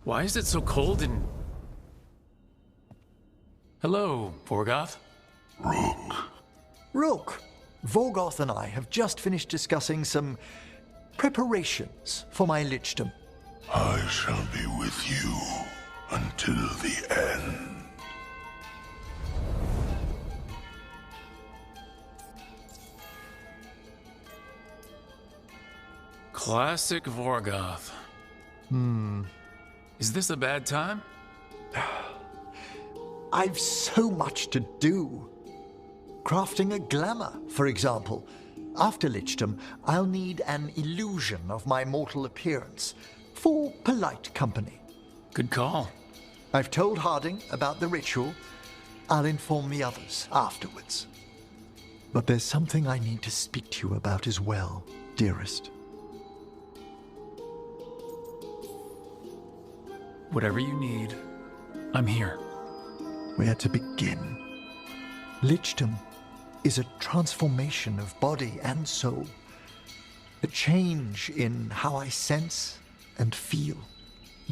Why is it so cold in... Hello, Vorgoth. Rook. Rook, Vorgoth and I have just finished discussing some preparations for my lichdom. I shall be with you until the end. Classic Vorgoth. Is this a bad time? I've so much to do. Crafting a glamour, for example. After lichdom, I'll need an illusion of my mortal appearance for polite company. Good call. I've told Harding about the ritual. I'll inform the others afterwards. But there's something I need to speak to you about as well, dearest. Whatever you need, I'm here. Where to begin? Lichdom is a transformation of body and soul. A change in how I sense and feel.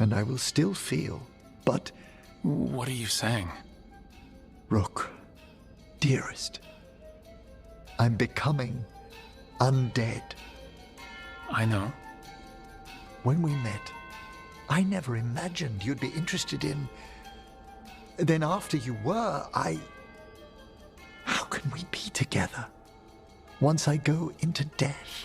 And I will still feel, but... What are you saying? Rook, dearest, I'm becoming undead. I know. When we met, I never imagined you'd be interested in... Then after you were, How can we be together once I go into death?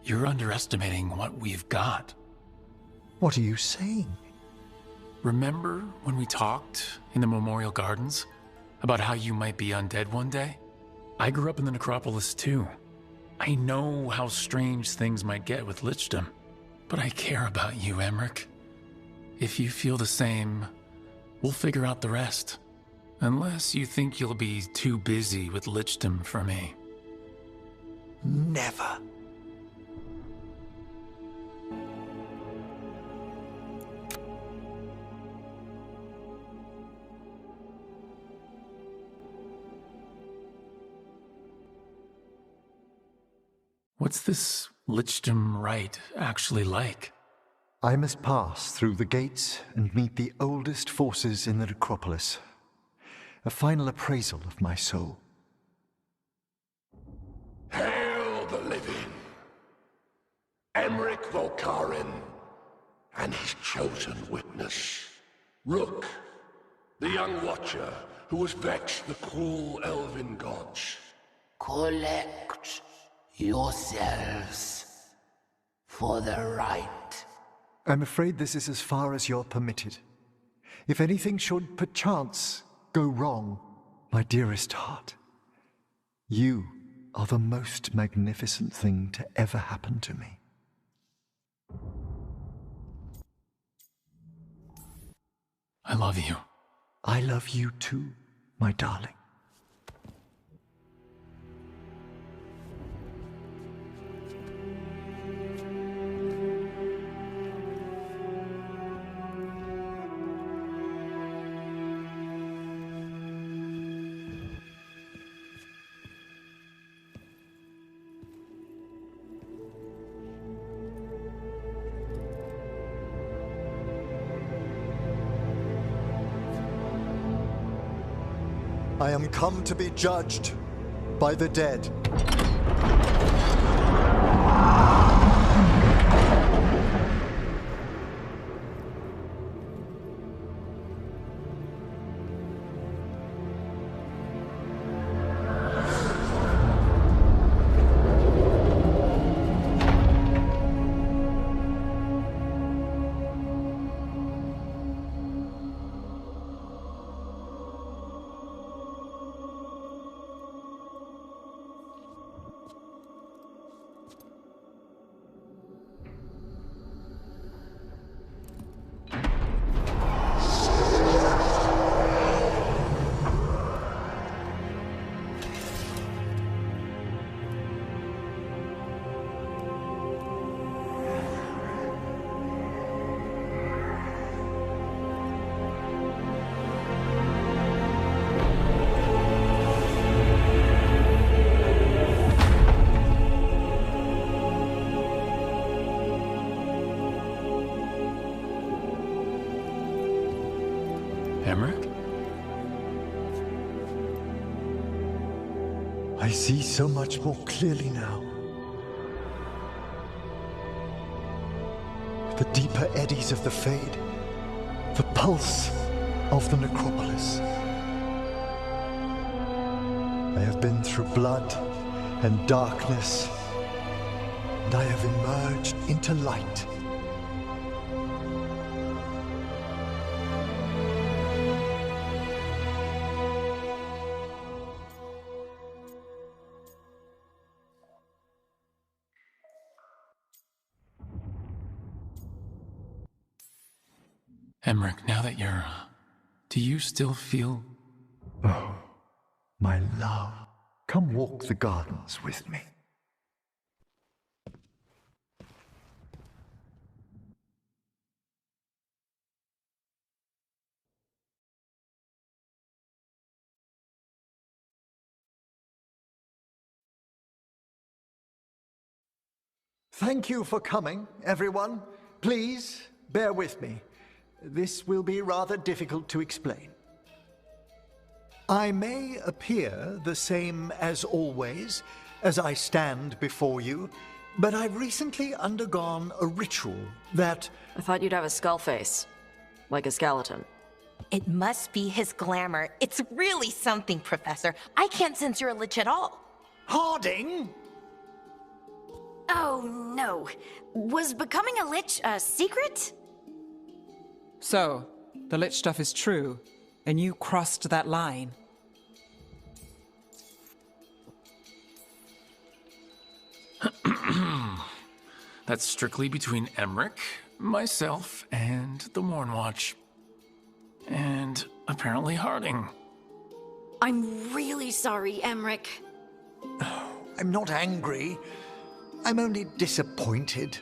You're underestimating what we've got. What are you saying? Remember when we talked in the Memorial Gardens about how you might be undead one day? I grew up in the necropolis too. I know how strange things might get with lichdom, but I care about you, Emmrich. If you feel the same, we'll figure out the rest. Unless you think you'll be too busy with lichdom for me. Never. What's this lichdom rite actually like? I must pass through the gates and meet the oldest forces in the necropolis. A final appraisal of my soul. Hail the living! Emmrich Volkarin and his chosen witness, Rook, the young watcher who has vexed the cruel elven gods. Collect yourselves for the right. I'm afraid this is as far as you're permitted. If anything should perchance go wrong, my dearest heart, you are the most magnificent thing to ever happen to me. I love you. I love you too, my darling. I am come to be judged by the dead. Emmrich? I see so much more clearly now. The deeper eddies of the Fade, the pulse of the necropolis. I have been through blood and darkness, and I have emerged into light. Emmrich, now that you're... do you still feel... Oh, my love, come walk the gardens with me. Thank you for coming, everyone. Please, bear with me. This will be rather difficult to explain. I may appear the same as always, as I stand before you, but I've recently undergone a ritual that... I thought you'd have a skull face. Like a skeleton. It must be his glamour. It's really something, Professor. I can't sense you're a lich at all. Harding! Oh, no. Was becoming a lich a secret? So, the lich stuff is true, and you crossed that line. That's strictly between Emmrich, myself, and the Mourn Watch. And apparently Harding. I'm really sorry, Emmrich. I'm not angry. I'm only disappointed.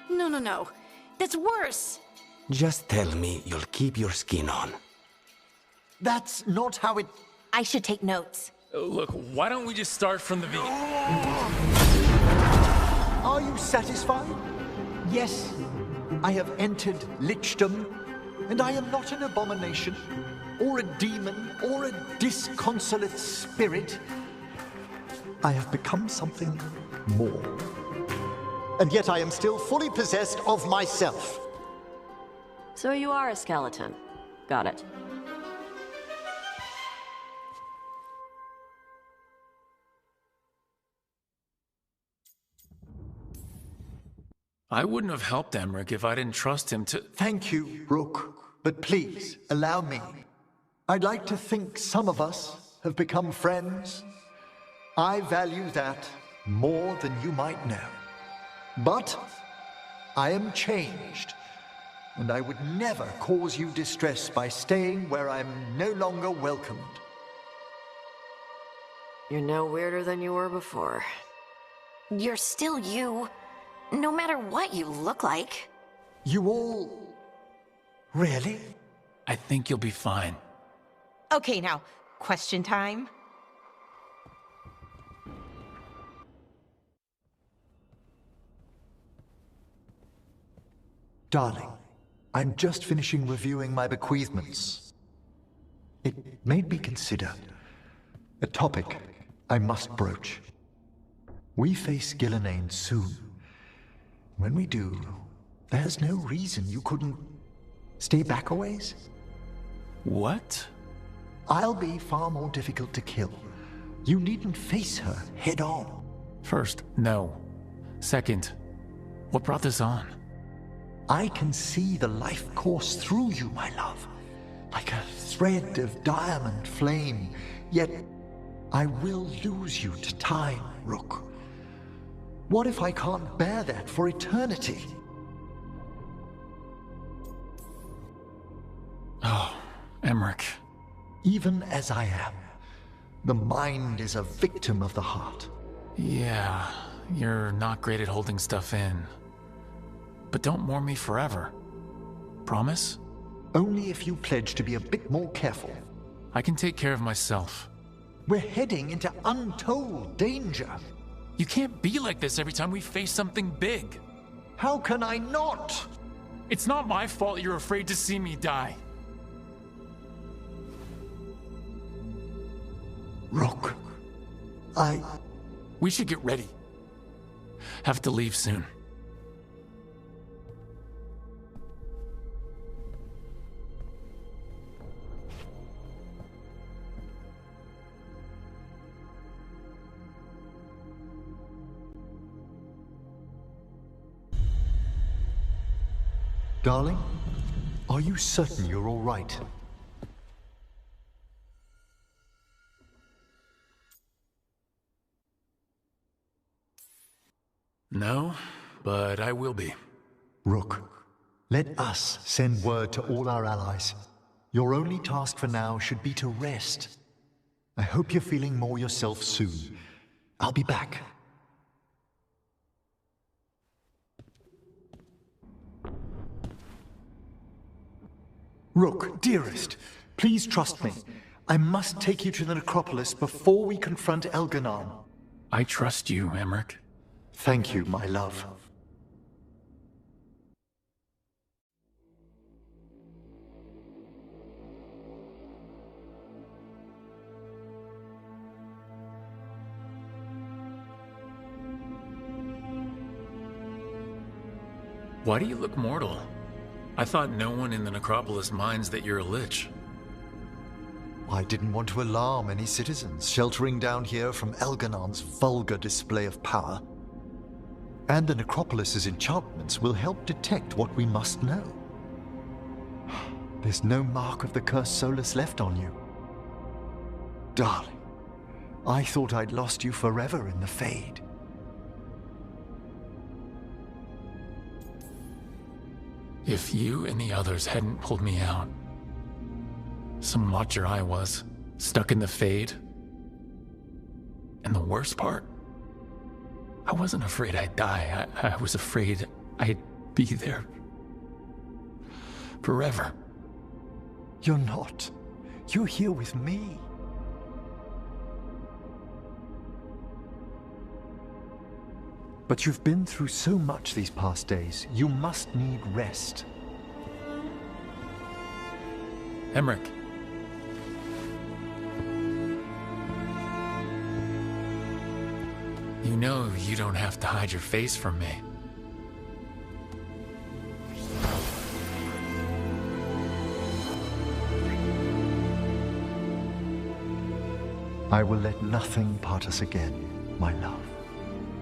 No. That's worse. Just tell me you'll keep your skin on. That's not how it... I should take notes. Look, why don't we just start from the beginning? Are you satisfied? Yes, I have entered lichdom, and I am not an abomination, or a demon, or a disconsolate spirit. I have become something more. And yet I am still fully possessed of myself. So you are a skeleton. Got it. I wouldn't have helped Emmrich if I didn't trust him to... Thank you, Rook, but please allow me. I'd like to think some of us have become friends. I value that more than you might know. But I am changed, and I would never cause you distress by staying where I'm no longer welcomed. You're no weirder than you were before. You're still you, no matter what you look like. You all... really? I think you'll be fine. Okay, now, question time. Darling, I'm just finishing reviewing my bequeathments. It made me consider a topic I must broach. We face Gillenane soon. When we do, there's no reason you couldn't stay back a ways. What? I'll be far more difficult to kill. You needn't face her head on. First, no. Second, what brought this on? I can see the life course through you, my love, like a thread of diamond flame, yet I will lose you to time, Rook. What if I can't bear that for eternity? Oh, Emmrich. Even as I am, the mind is a victim of the heart. Yeah, you're not great at holding stuff in. But don't mourn me forever. Promise? Only if you pledge to be a bit more careful. I can take care of myself. We're heading into untold danger. You can't be like this every time we face something big. How can I not? It's not my fault you're afraid to see me die. Rook, We should get ready. Have to leave soon. Darling, are you certain you're all right? No, but I will be. Rook, let us send word to all our allies. Your only task for now should be to rest. I hope you're feeling more yourself soon. I'll be back. Rook, dearest, please trust me. I must take you to the necropolis before we confront Elganon. I trust you, Emmrich. Thank you, my love. Why do you look mortal? I thought no one in the necropolis minds that you're a lich. I didn't want to alarm any citizens sheltering down here from Elganon's vulgar display of power. And the necropolis's enchantments will help detect what we must know. There's no mark of the cursed Solus left on you. Darling, I thought I'd lost you forever in the Fade. If you and the others hadn't pulled me out, some watcher I was, stuck in the Fade. And the worst part, I wasn't afraid I'd die. I was afraid I'd be there forever. You're not. You're here with me. But you've been through so much these past days. You must need rest. Emmrich. You know you don't have to hide your face from me. I will let nothing part us again, my love.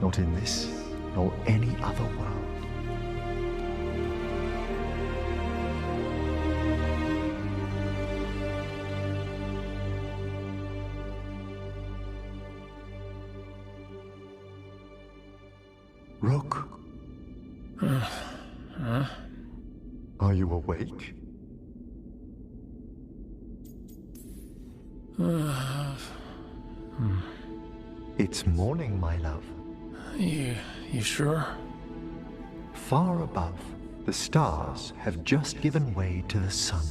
Not in this, nor any other world. Rook? Are you awake? It's morning, my love. You sure? Far above, the stars have just given way to the sun.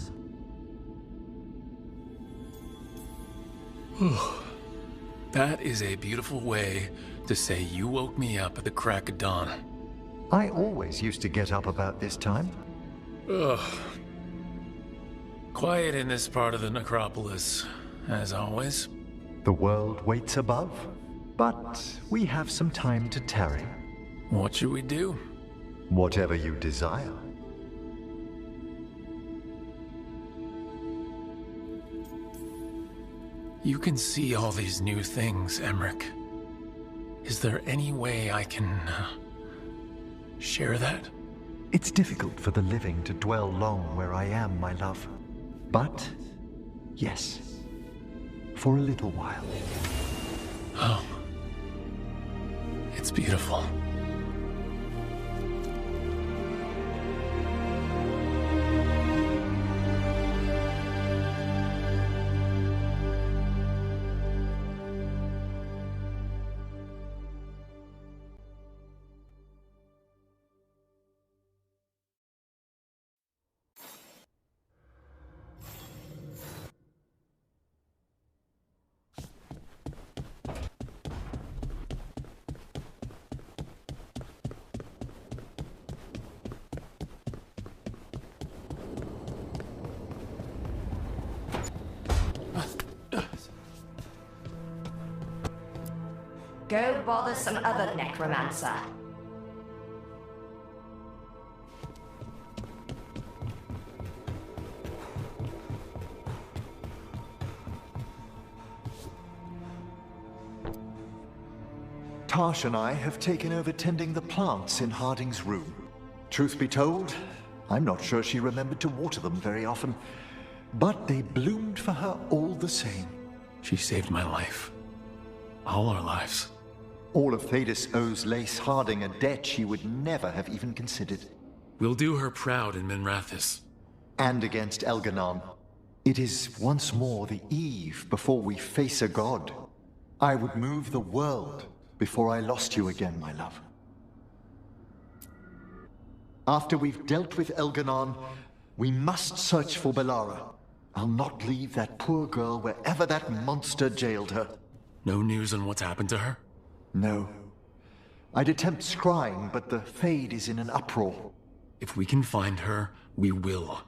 That is a beautiful way to say you woke me up at the crack of dawn. I always used to get up about this time. Ugh. Quiet in this part of the necropolis, as always. The world waits above, but we have some time to tarry. What should we do? Whatever you desire. You can see all these new things, Emmrich. Is there any way I can share that? It's difficult for the living to dwell long where I am, my love. But, yes, for a little while. Oh. It's beautiful. Go bother some other necromancer. Tash and I have taken over tending the plants in Harding's room. Truth be told, I'm not sure she remembered to water them very often, but they bloomed for her all the same. She saved my life. All our lives. All of Thedas owes Lace Harding a debt she would never have even considered. We'll do her proud in Minrathis. And against Elganon. It is once more the eve before we face a god. I would move the world before I lost you again, my love. After we've dealt with Elganon, we must search for Bellara. I'll not leave that poor girl wherever that monster jailed her. No news on what's happened to her? No. I'd attempt scrying, but the Fade is in an uproar. If we can find her, we will.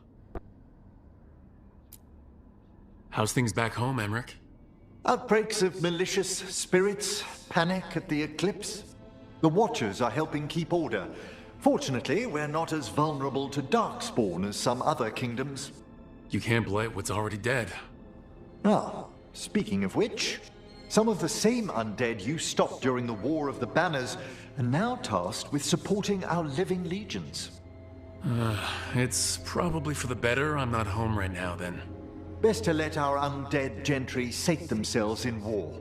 How's things back home, Emmrich? Outbreaks of malicious spirits, panic at the eclipse. The Watchers are helping keep order. Fortunately, we're not as vulnerable to Darkspawn as some other kingdoms. You can't blight what's already dead. Ah, speaking of which, some of the same undead you stopped during the War of the Banners are now tasked with supporting our living legions. It's probably for the better I'm not home right now, then. Best to let our undead gentry sate themselves in war.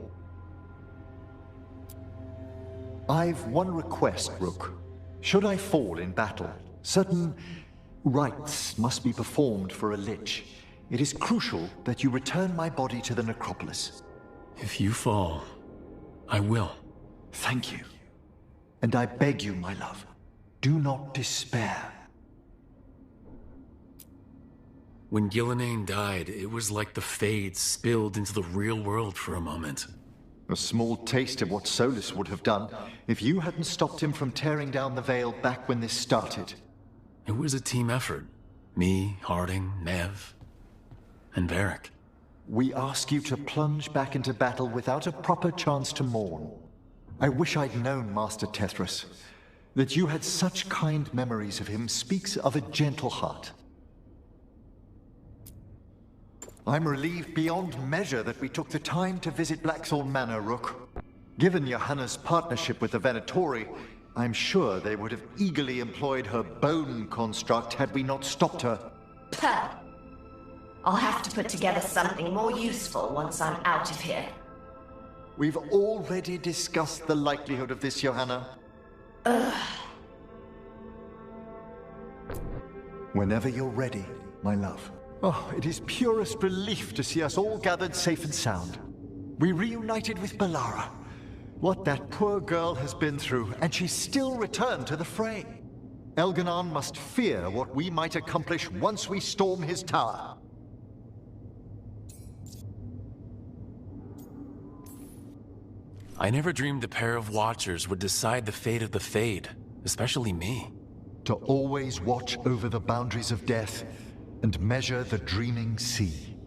I've one request, Rook. Should I fall in battle, certain rites must be performed for a Lich. It is crucial that you return my body to the necropolis. If you fall, I will. Thank you. And I beg you, my love, do not despair. When Gillenane died, it was like the Fade spilled into the real world for a moment. A small taste of what Solus would have done if you hadn't stopped him from tearing down the Veil back when this started. It was a team effort. Me, Harding, Nev, and Varric. We ask you to plunge back into battle without a proper chance to mourn. I wish I'd known Master Tethras. That you had such kind memories of him speaks of a gentle heart. I'm relieved beyond measure that we took the time to visit Blackthorn Manor, Rook. Given Johanna's partnership with the Venatori, I'm sure they would have eagerly employed her bone construct had we not stopped her. Puh. I'll have to put together something more useful once I'm out of here. We've already discussed the likelihood of this, Johanna. Whenever you're ready, my love. Oh, it is purest relief to see us all gathered safe and sound. We reunited with Bellara. What that poor girl has been through, and she's still returned to the fray. Elganon must fear what we might accomplish once we storm his tower. I never dreamed a pair of Watchers would decide the fate of the Fade, especially me. To always watch over the boundaries of death and measure the dreaming sea.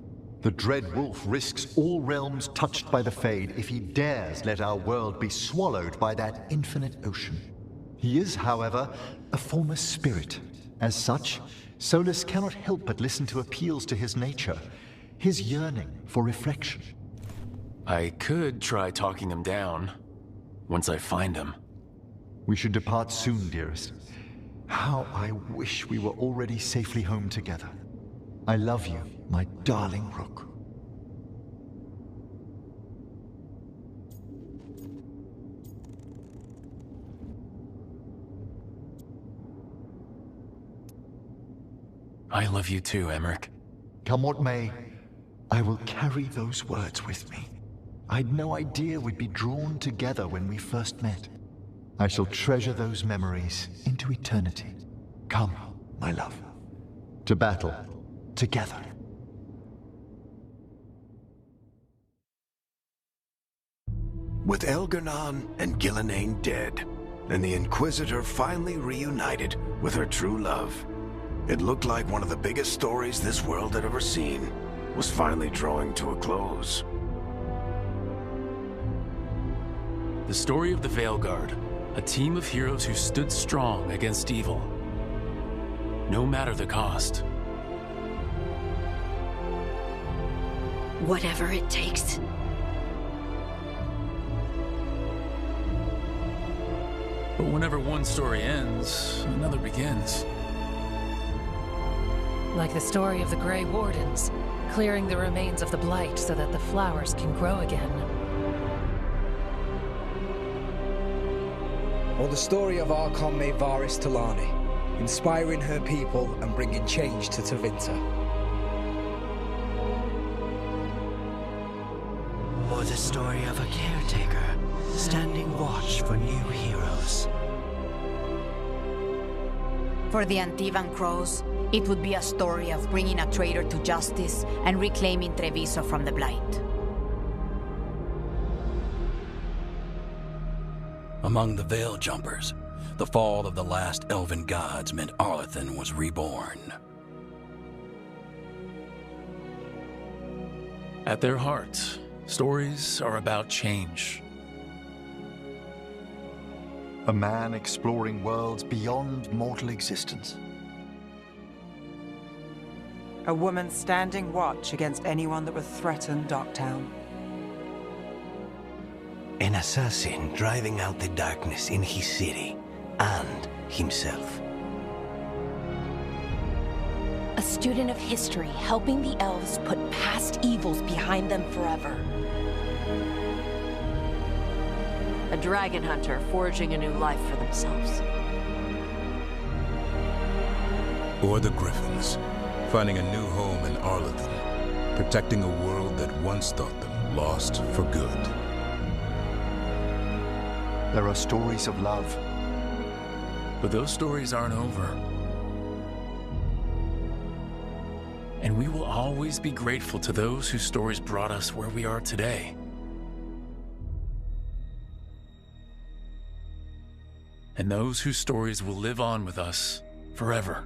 The Dread Wolf risks all realms touched by the Fade if he dares let our world be swallowed by that infinite ocean. He is, however, a former spirit. As such, Solus cannot help but listen to appeals to his nature, his yearning for reflection. I could try talking him down, once I find him. We should depart soon, dearest. How I wish we were already safely home together. I love you, my darling Rook. I love you too, Emmrich. Come what may, I will carry those words with me. I'd no idea we'd be drawn together when we first met. I shall treasure those memories into eternity. Come, my love, to battle together. With Elganon and Gillenane dead, and the Inquisitor finally reunited with her true love, it looked like one of the biggest stories this world had ever seen was finally drawing to a close. The story of the Veilguard, a team of heroes who stood strong against evil, no matter the cost. Whatever it takes. But whenever one story ends, another begins. Like the story of the Grey Wardens, clearing the remains of the Blight so that the flowers can grow again. Or the story of Archon Maevaris Talani, inspiring her people and bringing change to Tevinter. Or the story of a caretaker, standing watch for new heroes. For the Antivan Crows, it would be a story of bringing a traitor to justice and reclaiming Treviso from the Blight. Among the Veil Jumpers, the fall of the last elven gods meant Arlathan was reborn. At their heart, stories are about change. A man exploring worlds beyond mortal existence. A woman standing watch against anyone that would threaten Darktown. An assassin driving out the darkness in his city and himself. A student of history helping the elves put past evils behind them forever. A dragon hunter forging a new life for themselves. Or the Griffins, finding a new home in Arlathan, protecting a world that once thought them lost for good. There are stories of love. But those stories aren't over. And we will always be grateful to those whose stories brought us where we are today. And those whose stories will live on with us forever.